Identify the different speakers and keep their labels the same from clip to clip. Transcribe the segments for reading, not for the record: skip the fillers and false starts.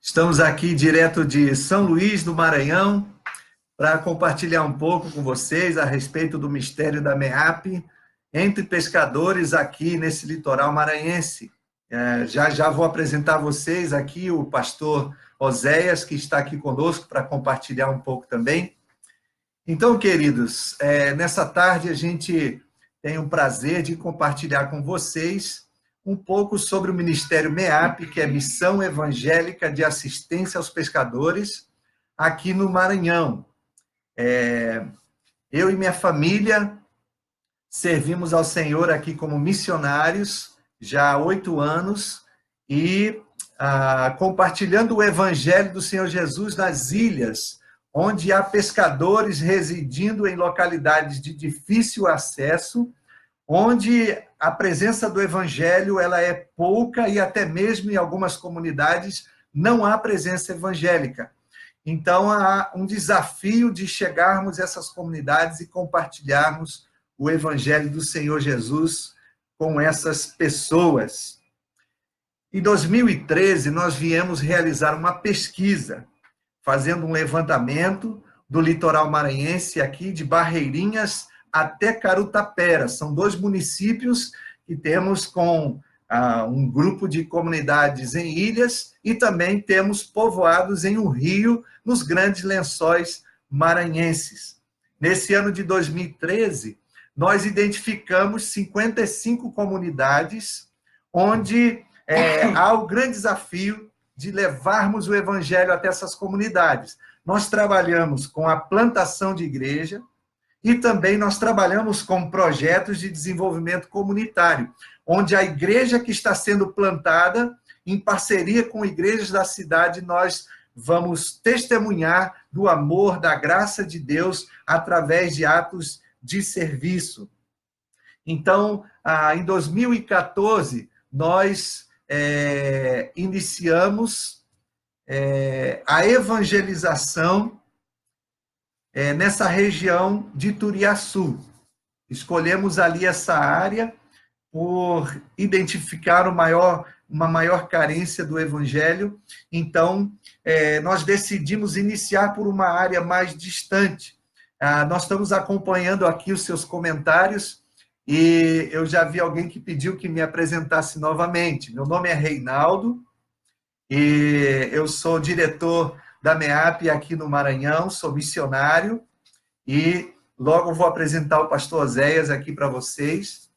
Speaker 1: Estamos aqui direto de São Luís do Maranhão para compartilhar um pouco com vocês a respeito do mistério da MEAP entre pescadores aqui nesse litoral maranhense. Já vou apresentar a vocês aqui o pastor Oséias, que está aqui conosco para compartilhar um pouco também. Então, queridos, nessa tarde a gente tem o prazer de compartilhar com vocês um pouco sobre o Ministério MEAP, que é Missão Evangélica de Assistência aos Pescadores, aqui no Maranhão. Eu e minha família servimos ao Senhor aqui como missionários já há 8 anos e compartilhando o Evangelho do Senhor Jesus nas ilhas, onde há pescadores residindo em localidades de difícil acesso, onde a presença do Evangelho ela é pouca e até mesmo em algumas comunidades não há presença evangélica. Então, há um desafio de chegarmos a essas comunidades e compartilharmos o Evangelho do Senhor Jesus com essas pessoas. Em 2013, nós viemos realizar uma pesquisa, fazendo um levantamento do litoral maranhense aqui, de Barreirinhas até Carutapera. São 2 municípios que temos com um grupo de comunidades em ilhas e também temos povoados em um rio, nos grandes lençóis maranhenses. Nesse ano de 2013, nós identificamos 55 comunidades onde há o grande desafio de levarmos o evangelho até essas comunidades. Nós trabalhamos com a plantação de igreja e também nós trabalhamos com projetos de desenvolvimento comunitário, onde a igreja que está sendo plantada, em parceria com igrejas da cidade, nós vamos testemunhar do amor, da graça de Deus, através de atos de serviço. Então, em 2014, nós iniciamos a evangelização nessa região de Turiaçu. Escolhemos ali essa área por identificar uma maior carência do evangelho. Então, nós decidimos iniciar por uma área mais distante. Nós estamos acompanhando aqui os seus comentários e eu já vi alguém que pediu que me apresentasse novamente. Meu nome é Reinaldo e eu sou diretor da MEAP aqui no Maranhão, sou missionário e logo vou apresentar o pastor Oséias aqui para vocês.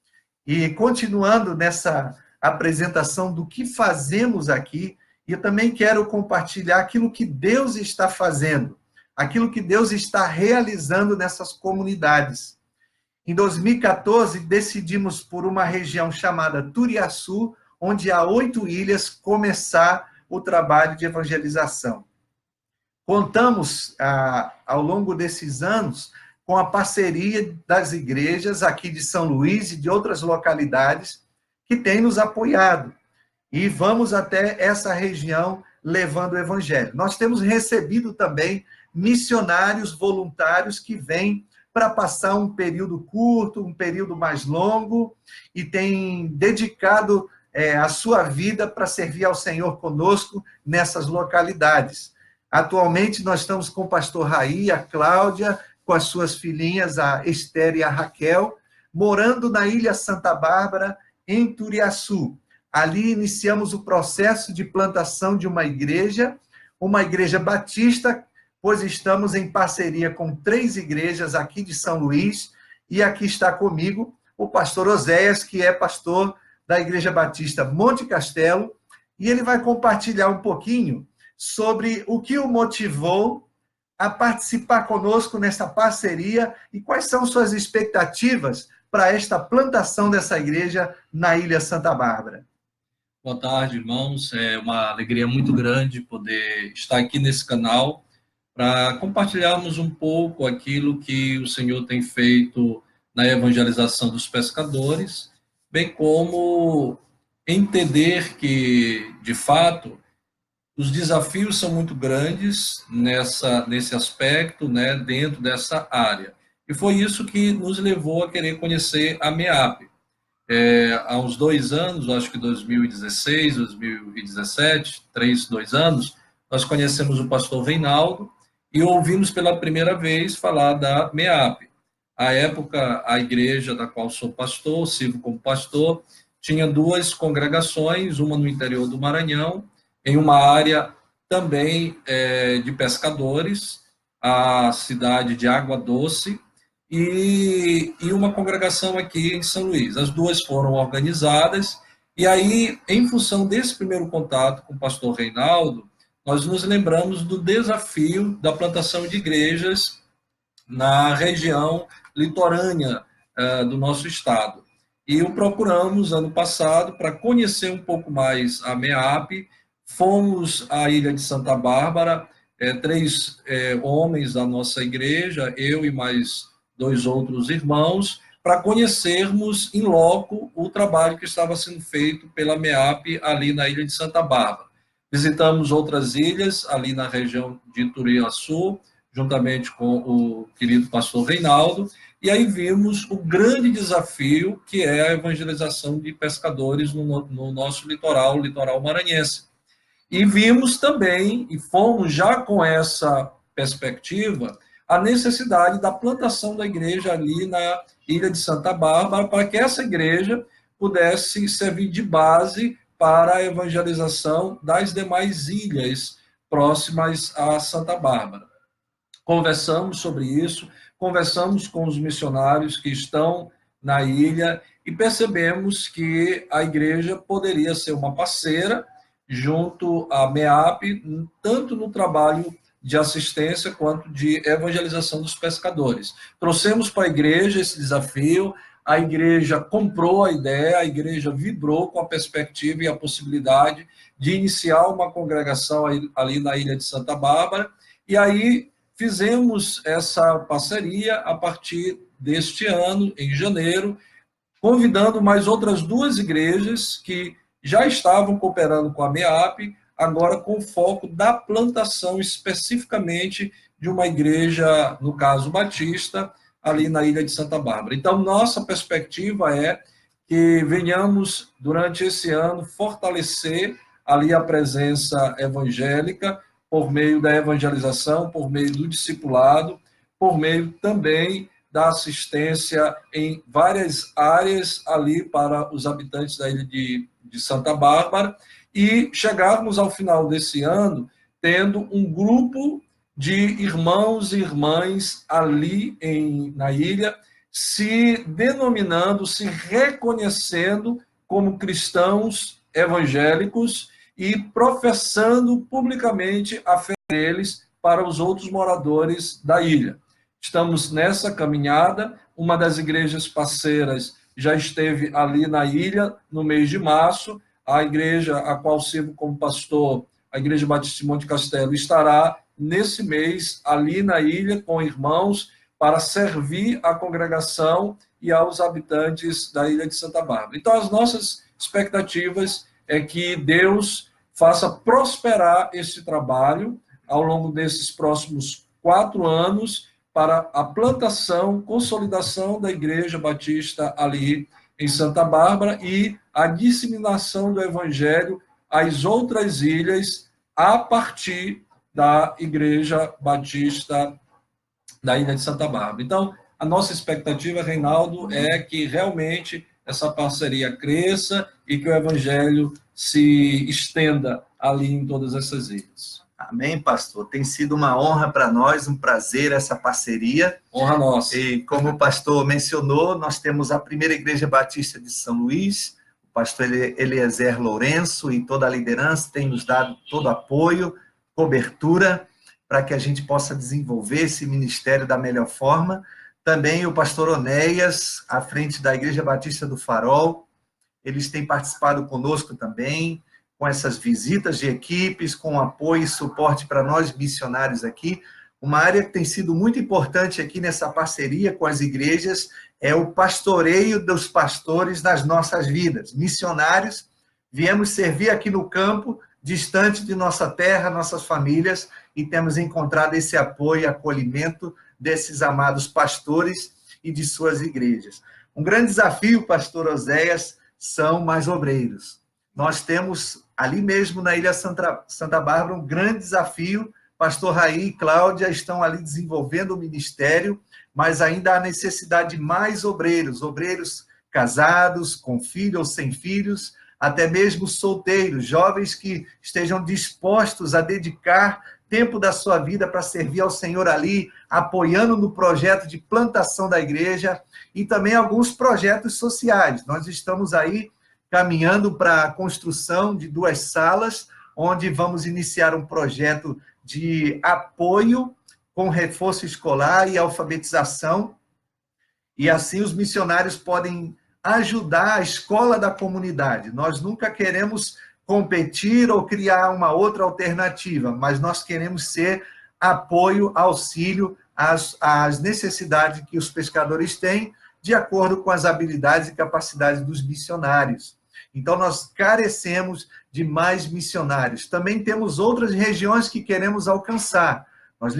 Speaker 1: E continuando nessa apresentação do que fazemos aqui, eu também quero compartilhar aquilo que Deus está fazendo, aquilo que Deus está realizando nessas comunidades. Em 2014, decidimos por uma região chamada Turiaçu, onde há 8 ilhas, começar o trabalho de evangelização. Contamos, ao longo desses anos, com a parceria das igrejas aqui de São Luís e de outras localidades que têm nos apoiado. E vamos até essa região levando o evangelho. Nós temos recebido também missionários voluntários que vêm para passar um período curto, um período mais longo, e têm dedicado a sua vida para servir ao Senhor conosco nessas localidades. Atualmente, nós estamos com o pastor Raí, a Cláudia, com as suas filhinhas, a Esther e a Raquel, morando na Ilha Santa Bárbara, em Turiaçu. Ali iniciamos o processo de plantação de uma igreja batista, pois estamos em parceria com 3 igrejas aqui de São Luís, e aqui está comigo o pastor Oséias, que é pastor da Igreja Batista Monte Castelo, e ele vai compartilhar um pouquinho sobre o que o motivou a participar conosco nessa parceria e quais são suas expectativas para esta plantação dessa igreja na Ilha Santa Bárbara.
Speaker 2: Boa tarde, irmãos. É uma alegria muito grande poder estar aqui nesse canal para compartilharmos um pouco aquilo que o Senhor tem feito na evangelização dos pescadores, bem como entender que, de fato, os desafios são muito grandes nesse aspecto, né, dentro dessa área. E foi isso que nos levou a querer conhecer a MEAP. Há uns 2 anos, acho que 2016, 2017, 2 anos, nós conhecemos o pastor Reinaldo e ouvimos pela primeira vez falar da MEAP. À época, a igreja da qual sou pastor, sirvo como pastor, tinha duas congregações, uma no interior do Maranhão, em uma área também de pescadores, a cidade de Água Doce, e uma congregação aqui em São Luís. As duas foram organizadas, e aí, em função desse primeiro contato com o pastor Reinaldo, nós nos lembramos do desafio da plantação de igrejas na região litorânea do nosso estado. E o procuramos ano passado para conhecer um pouco mais a MEAP. Fomos à Ilha de Santa Bárbara, três homens da nossa igreja, eu e mais dois outros irmãos, para conhecermos em loco o trabalho que estava sendo feito pela MEAP ali na Ilha de Santa Bárbara. Visitamos outras ilhas ali na região de Turiaçu, juntamente com o querido pastor Reinaldo, e aí vimos o grande desafio que é a evangelização de pescadores no nosso litoral, o litoral maranhense. E vimos também, e fomos já com essa perspectiva, a necessidade da plantação da igreja ali na Ilha de Santa Bárbara, para que essa igreja pudesse servir de base para a evangelização das demais ilhas próximas a Santa Bárbara. Conversamos sobre isso, conversamos com os missionários que estão na ilha e percebemos que a igreja poderia ser uma parceira junto à MEAP, tanto no trabalho de assistência quanto de evangelização dos pescadores. Trouxemos para a igreja esse desafio, a igreja comprou a ideia, a igreja vibrou com a perspectiva e a possibilidade de iniciar uma congregação ali na Ilha de Santa Bárbara, e aí fizemos essa parceria a partir deste ano, em janeiro, convidando mais outras duas igrejas que já estavam cooperando com a MEAP, agora com foco da plantação especificamente de uma igreja, no caso batista, ali na Ilha de Santa Bárbara. Então, nossa perspectiva é que venhamos, durante esse ano, fortalecer ali a presença evangélica, por meio da evangelização, por meio do discipulado, por meio também da assistência em várias áreas ali para os habitantes da ilha de Santa Bárbara, e chegarmos ao final desse ano tendo um grupo de irmãos e irmãs ali na ilha, se denominando, se reconhecendo como cristãos evangélicos e professando publicamente a fé deles para os outros moradores da ilha. Estamos nessa caminhada, uma das igrejas parceiras já esteve ali na ilha no mês de março, a igreja a qual sirvo como pastor, a Igreja Batista de Monte Castelo, estará nesse mês ali na ilha com irmãos para servir a congregação e aos habitantes da Ilha de Santa Bárbara. Então, as nossas expectativas é que Deus faça prosperar esse trabalho ao longo desses próximos 4 anos para a plantação, consolidação da Igreja Batista ali em Santa Bárbara e a disseminação do Evangelho às outras ilhas a partir da Igreja Batista da Ilha de Santa Bárbara. Então, a nossa expectativa, Reinaldo, é que realmente essa parceria cresça e que o Evangelho se estenda ali em todas essas ilhas.
Speaker 1: Amém, pastor. Tem sido uma honra para nós, um prazer essa parceria.
Speaker 2: Honra nossa.
Speaker 1: E como o pastor mencionou, nós temos a primeira Igreja Batista de São Luís, o pastor Eliezer Lourenço e toda a liderança tem nos dado todo apoio, cobertura, para que a gente possa desenvolver esse ministério da melhor forma. Também o pastor Onéias, à frente da Igreja Batista do Farol, eles têm participado conosco também, com essas visitas de equipes, com apoio e suporte para nós missionários aqui. Uma área que tem sido muito importante aqui nessa parceria com as igrejas é o pastoreio dos pastores nas nossas vidas. Missionários, viemos servir aqui no campo, distante de nossa terra, nossas famílias, e temos encontrado esse apoio e acolhimento desses amados pastores e de suas igrejas. Um grande desafio, pastor Oséias, são mais obreiros. nós temos ali mesmo na Ilha Santa Bárbara um grande desafio. Pastor Raí e Cláudia estão ali desenvolvendo o ministério, mas ainda há necessidade de mais obreiros, obreiros casados, com filhos ou sem filhos, até mesmo solteiros, jovens que estejam dispostos a dedicar tempo da sua vida para servir ao Senhor ali, apoiando no projeto de plantação da igreja e também alguns projetos sociais. Nós estamos aí caminhando para a construção de 2 salas, onde vamos iniciar um projeto de apoio com reforço escolar e alfabetização, e assim os missionários podem ajudar a escola da comunidade. Nós nunca queremos competir ou criar uma outra alternativa, mas nós queremos ser apoio, auxílio às necessidades que os pescadores têm, de acordo com as habilidades e capacidades dos missionários. Então, nós carecemos de mais missionários. Também temos outras regiões que queremos alcançar. Nós,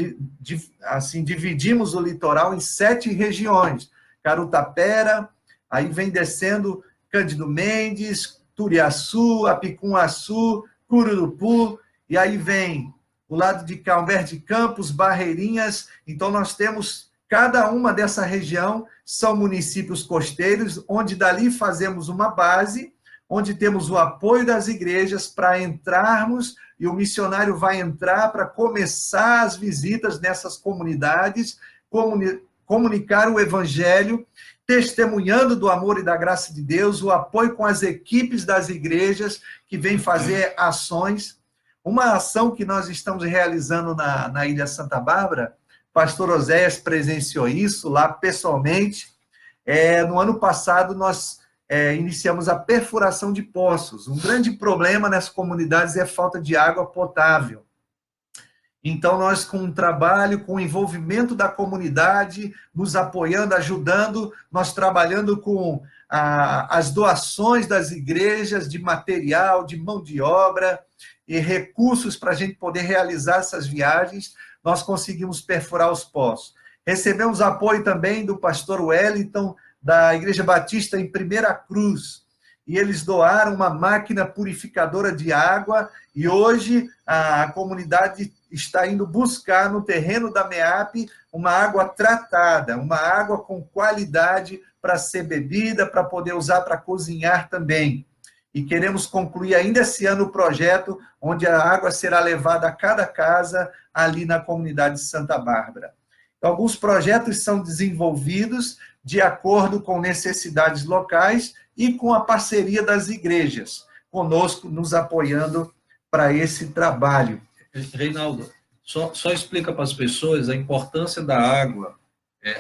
Speaker 1: assim, dividimos o litoral em 7 regiões. Carutapera, aí vem descendo Cândido Mendes, Turiaçu, Apicum-Açu, Cururupu, e aí vem o lado de cá, Humberto de Campos, Barreirinhas. Então, nós temos cada uma dessa região, são municípios costeiros, onde dali fazemos uma base, onde temos o apoio das igrejas para entrarmos, e o missionário vai entrar para começar as visitas nessas comunidades, comunicar o evangelho, testemunhando do amor e da graça de Deus, o apoio com as equipes das igrejas que vêm fazer ações. Uma ação que nós estamos realizando na Ilha Santa Bárbara, pastor Oséias presenciou isso lá pessoalmente. No ano passado, nós iniciamos a perfuração de poços. Um grande problema nessas comunidades é a falta de água potável. Então, nós, com um trabalho, com o envolvimento da comunidade, nos apoiando, ajudando, nós trabalhando com as doações das igrejas, de material, de mão de obra e recursos para a gente poder realizar essas viagens, nós conseguimos perfurar os poços. Recebemos apoio também do pastor Wellington, da Igreja Batista em Primeira Cruz, e eles doaram uma máquina purificadora de água, e hoje a comunidade está indo buscar no terreno da MEAP uma água tratada, uma água com qualidade para ser bebida, para poder usar para cozinhar também. E queremos concluir ainda esse ano o projeto, onde a água será levada a cada casa ali na comunidade de Santa Bárbara. Então, alguns projetos são desenvolvidos de acordo com necessidades locais e com a parceria das igrejas, conosco, nos apoiando para esse trabalho.
Speaker 2: Reinaldo, só explica para as pessoas a importância da água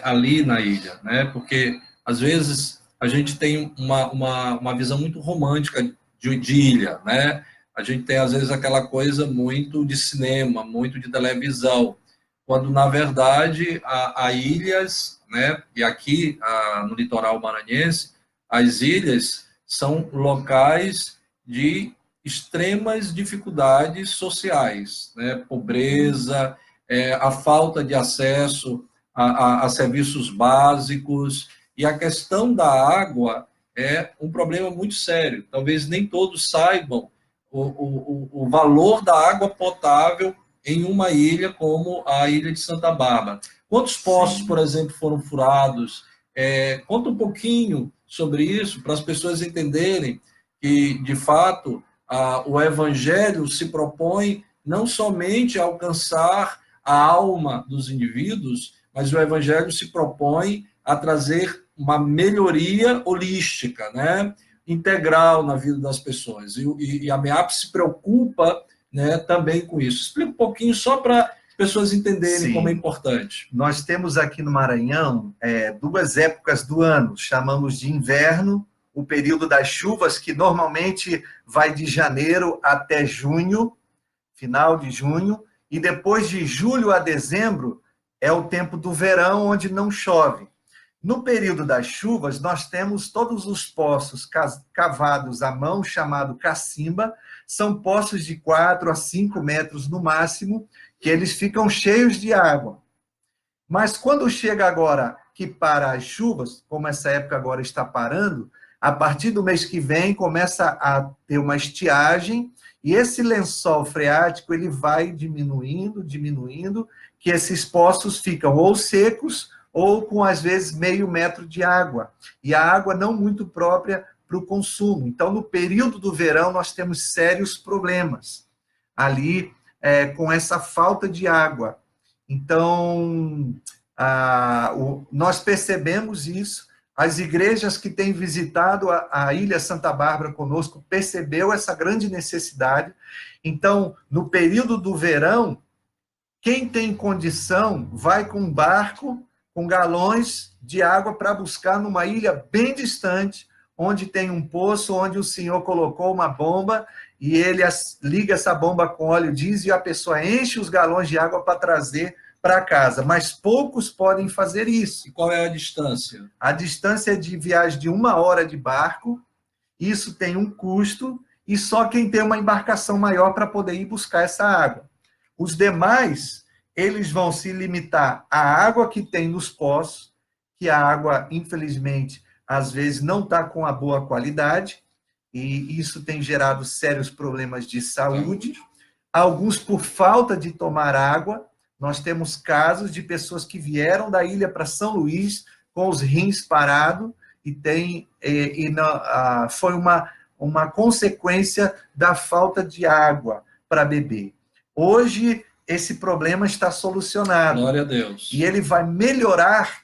Speaker 2: ali na ilha, né? Porque, às vezes, a gente tem uma visão muito romântica de ilha, né? A gente tem, às vezes, aquela coisa muito de cinema, muito de televisão, quando, na verdade, há ilhas, né? E aqui, no litoral maranhense, as ilhas são locais de extremas dificuldades sociais, né? Pobreza, a falta de acesso a serviços básicos, e a questão da água é um problema muito sério. Talvez nem todos saibam o valor da água potável em uma ilha como a Ilha de Santa Bárbara. Quantos poços, por exemplo, foram furados? Conta um pouquinho sobre isso, para as pessoas entenderem que, de fato, o Evangelho se propõe não somente a alcançar a alma dos indivíduos, mas o Evangelho se propõe a trazer uma melhoria holística, né, integral na vida das pessoas. E a MEAP se preocupa, né, também com isso. Explica um pouquinho só para as pessoas entenderem. Sim. Como é importante.
Speaker 1: Nós temos aqui no Maranhão 2 épocas do ano, chamamos de inverno, o período das chuvas, que normalmente vai de janeiro até junho, final de junho, e depois de julho a dezembro é o tempo do verão, onde não chove. No período das chuvas, nós temos todos os poços cavados à mão, chamado cacimba, são poços de 4 a 5 metros no máximo, que eles ficam cheios de água. Mas quando chega agora que para as chuvas, como essa época agora está parando, A partir do mês que vem, começa a ter uma estiagem, e esse lençol freático ele vai diminuindo, que esses poços ficam ou secos, ou com, às vezes, meio metro de água. E a água não muito própria para o consumo. Então, no período do verão, nós temos sérios problemas ali com essa falta de água. Então, nós percebemos isso. As igrejas que têm visitado a Ilha Santa Bárbara conosco percebeu essa grande necessidade. Então, no período do verão, quem tem condição vai com um barco, com galões de água para buscar numa ilha bem distante, onde tem um poço, onde o Senhor colocou uma bomba, e ele liga essa bomba com óleo diesel, e a pessoa enche os galões de água para trazer para casa. Mas poucos podem fazer isso.
Speaker 2: E qual é a distância?
Speaker 1: A distância é de viagem de 1 hora de barco, isso tem um custo, e só quem tem uma embarcação maior para poder ir buscar essa água. Os demais, eles vão se limitar à água que tem nos poços, que a água, infelizmente, às vezes não está com a boa qualidade, e isso tem gerado sérios problemas de saúde. Alguns por falta de tomar água. Nós temos casos de pessoas que vieram da ilha para São Luís com os rins parados, foi uma consequência da falta de água para beber. Hoje, esse problema está solucionado.
Speaker 2: Glória a Deus.
Speaker 1: E ele vai melhorar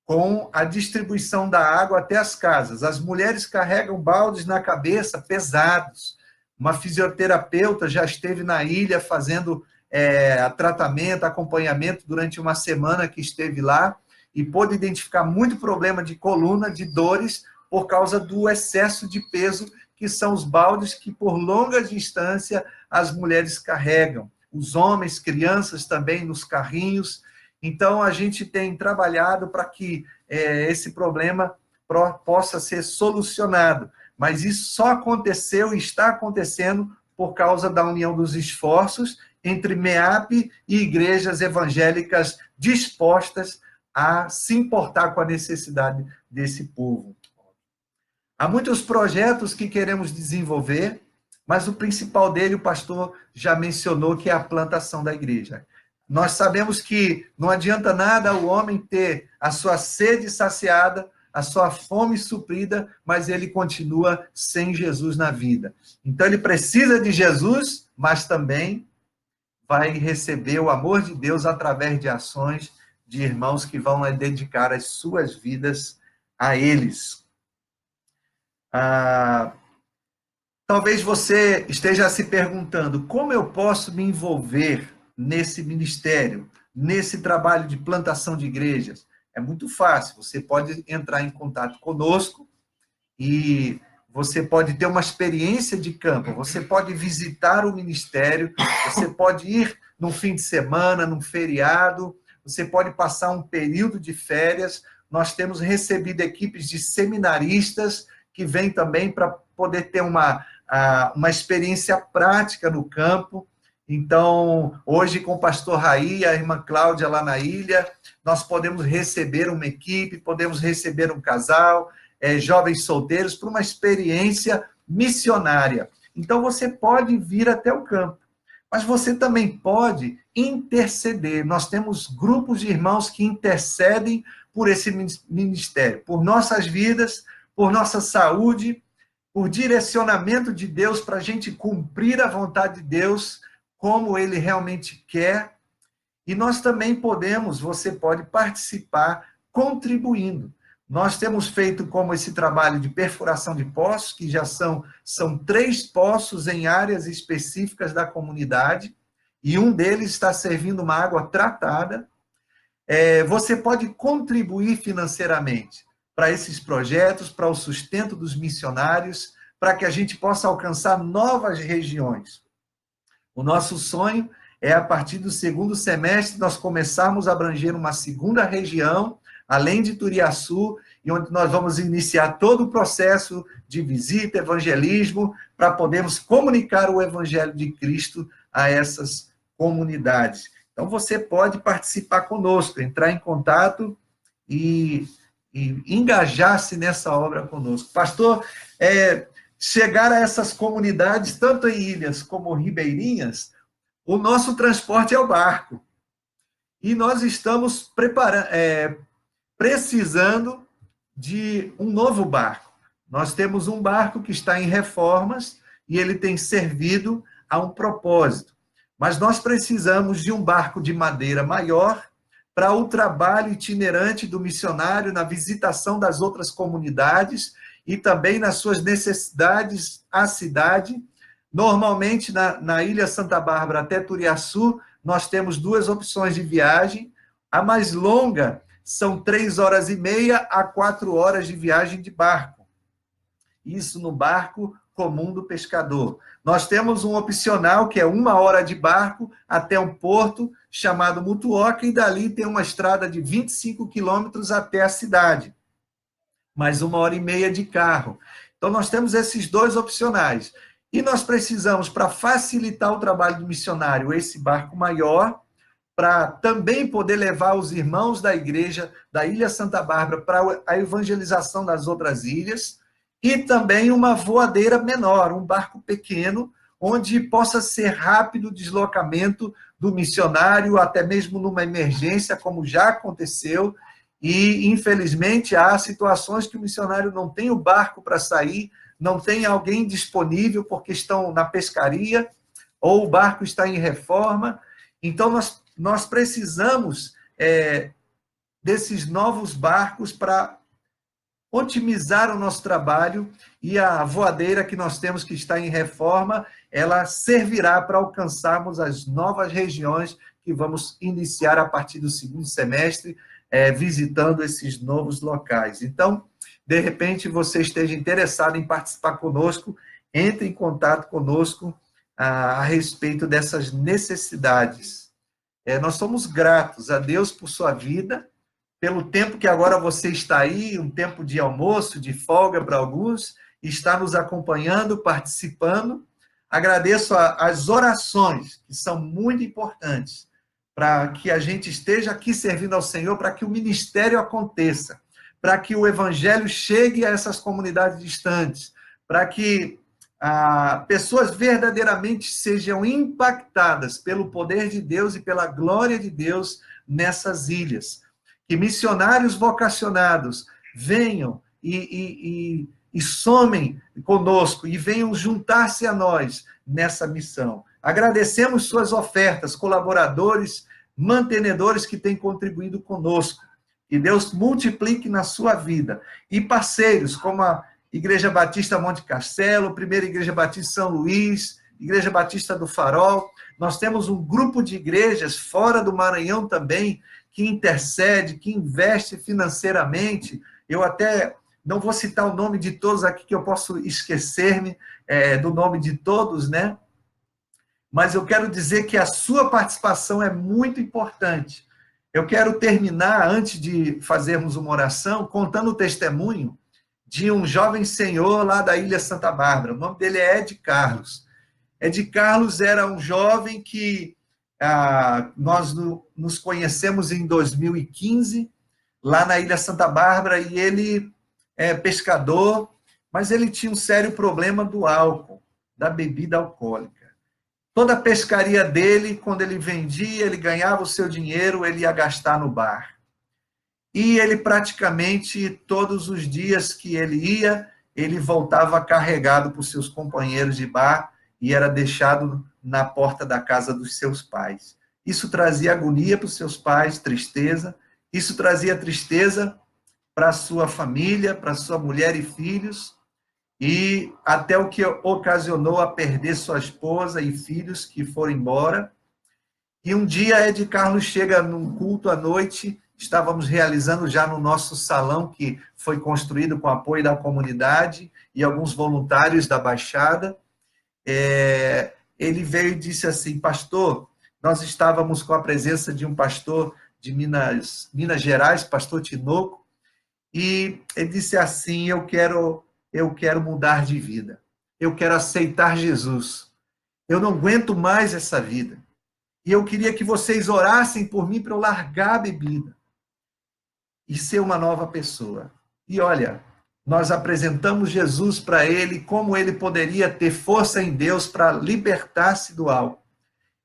Speaker 1: com a distribuição da água até as casas. As mulheres carregam baldes na cabeça pesados. Uma fisioterapeuta já esteve na ilha fazendo tratamento, acompanhamento durante uma semana que esteve lá, e pôde identificar muito problema de coluna, de dores, por causa do excesso de peso, que são os baldes que, por longa distância, as mulheres carregam. Os homens, crianças também, nos carrinhos. Então, a gente tem trabalhado para que esse problema possa ser solucionado. Mas isso só aconteceu e está acontecendo por causa da união dos esforços entre MEAP e igrejas evangélicas dispostas a se importar com a necessidade desse povo. Há muitos projetos que queremos desenvolver, mas o principal dele, o pastor já mencionou, que é a plantação da igreja. Nós sabemos que não adianta nada o homem ter a sua sede saciada, a sua fome suprida, mas ele continua sem Jesus na vida. Então, ele precisa de Jesus, mas também vai receber o amor de Deus através de ações de irmãos que vão dedicar as suas vidas a eles. Talvez você esteja se perguntando, como eu posso me envolver nesse ministério, nesse trabalho de plantação de igrejas? É muito fácil, você pode entrar em contato conosco e você pode ter uma experiência de campo, você pode visitar o ministério, você pode ir num fim de semana, num feriado, você pode passar um período de férias. Nós temos recebido equipes de seminaristas que vêm também para poder ter uma experiência prática no campo. Então, hoje, com o pastor Raí, a irmã Cláudia lá na ilha, nós podemos receber uma equipe, podemos receber um casal, jovens solteiros, para uma experiência missionária. Então, você pode vir até o campo, mas você também pode interceder. Nós temos grupos de irmãos que intercedem por esse ministério, por nossas vidas, por nossa saúde, por direcionamento de Deus para a gente cumprir a vontade de Deus como Ele realmente quer. E nós também você pode participar contribuindo. Nós temos feito como esse trabalho de perfuração de poços, que já são 3 poços em áreas específicas da comunidade, e um deles está servindo uma água tratada. Você pode contribuir financeiramente para esses projetos, para o sustento dos missionários, para que a gente possa alcançar novas regiões. O nosso sonho é, a partir do 2º semestre, nós começarmos a abranger uma 2ª região, além de Turiaçu, e onde nós vamos iniciar todo o processo de visita, evangelismo, para podermos comunicar o evangelho de Cristo a essas comunidades. Então, você pode participar conosco, entrar em contato e e engajar-se nessa obra conosco. Pastor, chegar a essas comunidades, tanto em ilhas como ribeirinhas, o nosso transporte é o barco. E nós estamos precisando de um novo barco. Nós temos um barco que está em reformas e ele tem servido a um propósito. Mas nós precisamos de um barco de madeira maior para o trabalho itinerante do missionário na visitação das outras comunidades e também nas suas necessidades à cidade. Normalmente, na Ilha Santa Bárbara até Turiaçu, nós temos 2 opções de viagem. A mais longa são 3 horas e meia a 4 horas de viagem de barco. Isso no barco comum do pescador. Nós temos um opcional, que é 1 hora de barco até um porto chamado Mutuoca, e dali tem uma estrada de 25 quilômetros até a cidade. Mais 1 hora e meia de carro. Então, nós temos esses 2 opcionais. E nós precisamos, para facilitar o trabalho do missionário, esse barco maior, para também poder levar os irmãos da igreja da Ilha Santa Bárbara para a evangelização das outras ilhas, e também uma voadeira menor, um barco pequeno, onde possa ser rápido o deslocamento do missionário, até mesmo numa emergência, como já aconteceu, e infelizmente há situações que o missionário não tem o barco para sair, não tem alguém disponível porque estão na pescaria, ou o barco está em reforma. Então, nós precisamos desses novos barcos para otimizar o nosso trabalho, e a voadeira que nós temos, que está em reforma, ela servirá para alcançarmos as novas regiões que vamos iniciar a partir do 2º semestre, visitando esses novos locais. Então, de repente, você esteja interessado em participar conosco, entre em contato conosco a respeito dessas necessidades. Nós somos gratos a Deus por sua vida, pelo tempo que agora você está aí, um tempo de almoço, de folga para alguns, está nos acompanhando, participando. Agradeço as orações, que são muito importantes, para que a gente esteja aqui servindo ao Senhor, para que o ministério aconteça, para que o evangelho chegue a essas comunidades distantes, para que pessoas verdadeiramente sejam impactadas pelo poder de Deus e pela glória de Deus nessas ilhas. Que missionários vocacionados venham e somem conosco e venham juntar-se a nós nessa missão. Agradecemos suas ofertas, colaboradores, mantenedores que têm contribuído conosco. Que Deus multiplique na sua vida. E parceiros, como a Igreja Batista Monte Castelo, Primeira Igreja Batista São Luís, Igreja Batista do Farol. Nós temos um grupo de igrejas fora do Maranhão também, que intercede, que investe financeiramente. Eu até não vou citar o nome de todos aqui, que eu posso esquecer-me do nome de todos, né? Mas eu quero dizer que a sua participação é muito importante. Eu quero terminar, antes de fazermos uma oração, contando o testemunho de um jovem senhor lá da Ilha Santa Bárbara. O nome dele é Ed Carlos. Ed Carlos era um jovem que nós nos conhecemos em 2015, lá na Ilha Santa Bárbara, e ele é pescador, mas ele tinha um sério problema do álcool, da bebida alcoólica. Toda a pescaria dele, quando ele vendia, ele ganhava o seu dinheiro, ele ia gastar no bar. E ele praticamente, todos os dias que ele ia, ele voltava carregado por seus companheiros de bar e era deixado na porta da casa dos seus pais. Isso trazia agonia para os seus pais, tristeza. Isso trazia tristeza para a sua família, para a sua mulher e filhos, e até o que ocasionou a perder sua esposa e filhos que foram embora. E um dia Ed Carlos chega num culto à noite, estávamos realizando já no nosso salão, que foi construído com apoio da comunidade e alguns voluntários da Baixada. Ele veio e disse assim: pastor, nós estávamos com a presença de um pastor de Minas Gerais, pastor Tinoco, e ele disse assim: eu quero mudar de vida, eu quero aceitar Jesus, eu não aguento mais essa vida, e eu queria que vocês orassem por mim para eu largar a bebida. e ser uma nova pessoa. E olha, nós apresentamos Jesus para ele, como ele poderia ter força em Deus para libertar-se do álcool.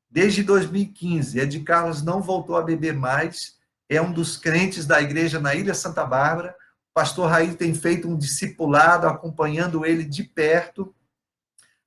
Speaker 1: Desde 2015, Ed Carlos não voltou a beber mais, é um dos crentes da igreja na Ilha Santa Bárbara. O pastor Raí tem feito um discipulado, acompanhando ele de perto,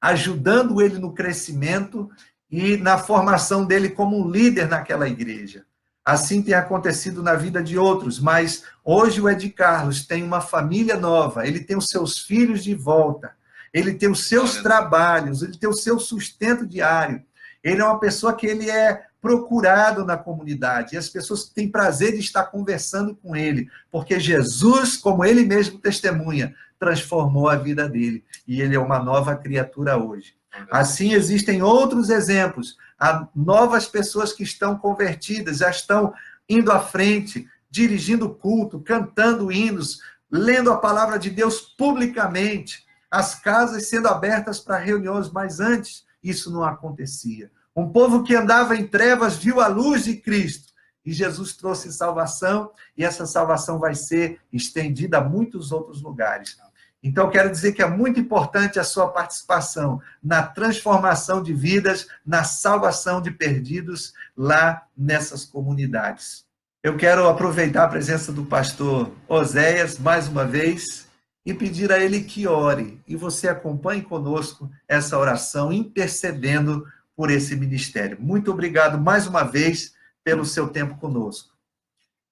Speaker 1: ajudando ele no crescimento e na formação dele como um líder naquela igreja. Assim tem acontecido na vida de outros, mas hoje o Ed Carlos tem uma família nova, ele tem os seus filhos de volta, ele tem os seus trabalhos, ele tem o seu sustento diário. Ele é uma pessoa que ele é procurado na comunidade, e as pessoas têm prazer de estar conversando com ele, porque Jesus, como ele mesmo testemunha, transformou a vida dele, e ele é uma nova criatura hoje. Assim, existem outros exemplos, há novas pessoas que estão convertidas, já estão indo à frente, dirigindo o culto, cantando hinos, lendo a palavra de Deus publicamente, as casas sendo abertas para reuniões, mas antes isso não acontecia. Um povo que andava em trevas viu a luz de Cristo, e Jesus trouxe salvação, e essa salvação vai ser estendida a muitos outros lugares. Então, eu quero dizer que é muito importante a sua participação na transformação de vidas, na salvação de perdidos lá nessas comunidades. Eu quero aproveitar a presença do pastor Oséias, mais uma vez, e pedir a ele que ore, e você acompanhe conosco essa oração, intercedendo por esse ministério. Muito obrigado mais uma vez pelo seu tempo conosco.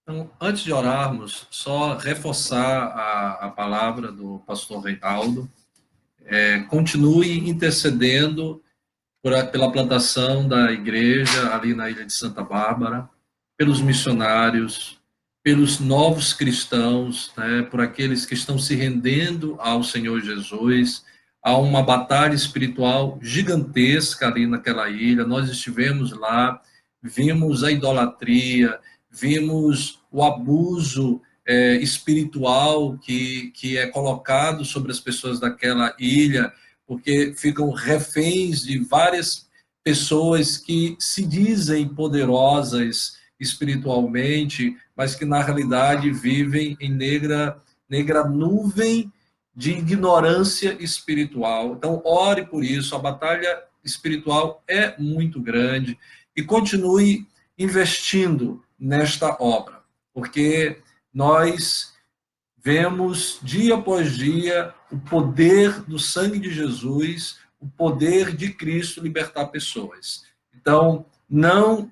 Speaker 2: Então, antes de orarmos, só reforçar a palavra do pastor Reinaldo. Continue intercedendo pela plantação da igreja ali na Ilha de Santa Bárbara, pelos missionários, pelos novos cristãos, né, por aqueles que estão se rendendo ao Senhor Jesus. Há uma batalha espiritual gigantesca ali naquela ilha. Nós estivemos lá, vimos a idolatria, vimos o abuso espiritual que é colocado sobre as pessoas daquela ilha, porque ficam reféns de várias pessoas que se dizem poderosas espiritualmente, mas que na realidade vivem em negra nuvem de ignorância espiritual. Então, ore por isso, a batalha espiritual é muito grande, e continue investindo nesta obra, porque nós vemos dia após dia o poder do sangue de Jesus, o poder de Cristo libertar pessoas. Então, não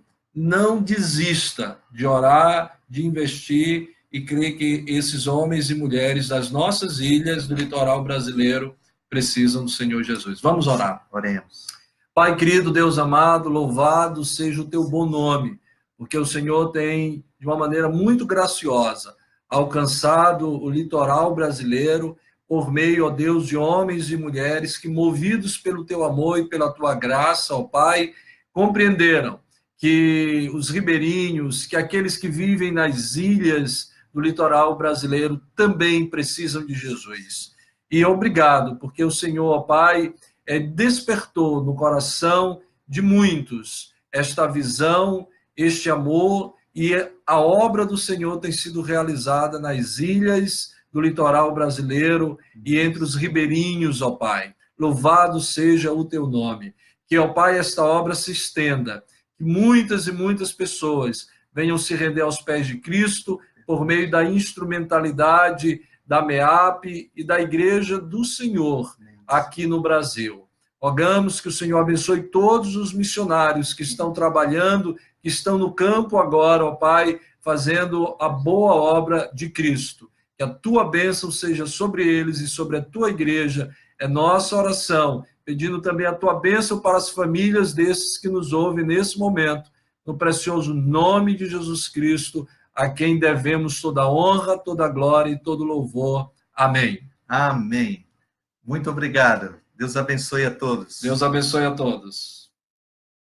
Speaker 2: desista de orar, de investir, e creio que esses homens e mulheres das nossas ilhas, do litoral brasileiro, precisam do Senhor Jesus. Vamos orar.
Speaker 1: Oremos.
Speaker 2: Pai querido, Deus amado, louvado seja o teu bom nome, porque o Senhor tem, de uma maneira muito graciosa, alcançado o litoral brasileiro por meio, ó Deus, de homens e mulheres que, movidos pelo teu amor e pela tua graça, ó Pai, compreenderam que os ribeirinhos, que aqueles que vivem nas ilhas do litoral brasileiro também precisam de Jesus. E obrigado, porque o Senhor, ó Pai, despertou no coração de muitos esta visão, este amor, e a obra do Senhor tem sido realizada nas ilhas do litoral brasileiro e entre os ribeirinhos, ó Pai. Louvado seja o teu nome. Que, ó Pai, esta obra se estenda, que muitas e muitas pessoas venham se render aos pés de Cristo por meio da instrumentalidade da MEAP e da Igreja do Senhor aqui no Brasil. Rogamos que o Senhor abençoe todos os missionários que estão trabalhando, que estão no campo agora, ó Pai, fazendo a boa obra de Cristo. Que a tua bênção seja sobre eles e sobre a tua igreja. É nossa oração, pedindo também a tua bênção para as famílias desses que nos ouvem nesse momento, no precioso nome de Jesus Cristo, a quem devemos toda a honra, toda a glória e todo louvor. Amém.
Speaker 1: Amém. Muito obrigado. Deus abençoe a todos.
Speaker 2: Deus abençoe a todos.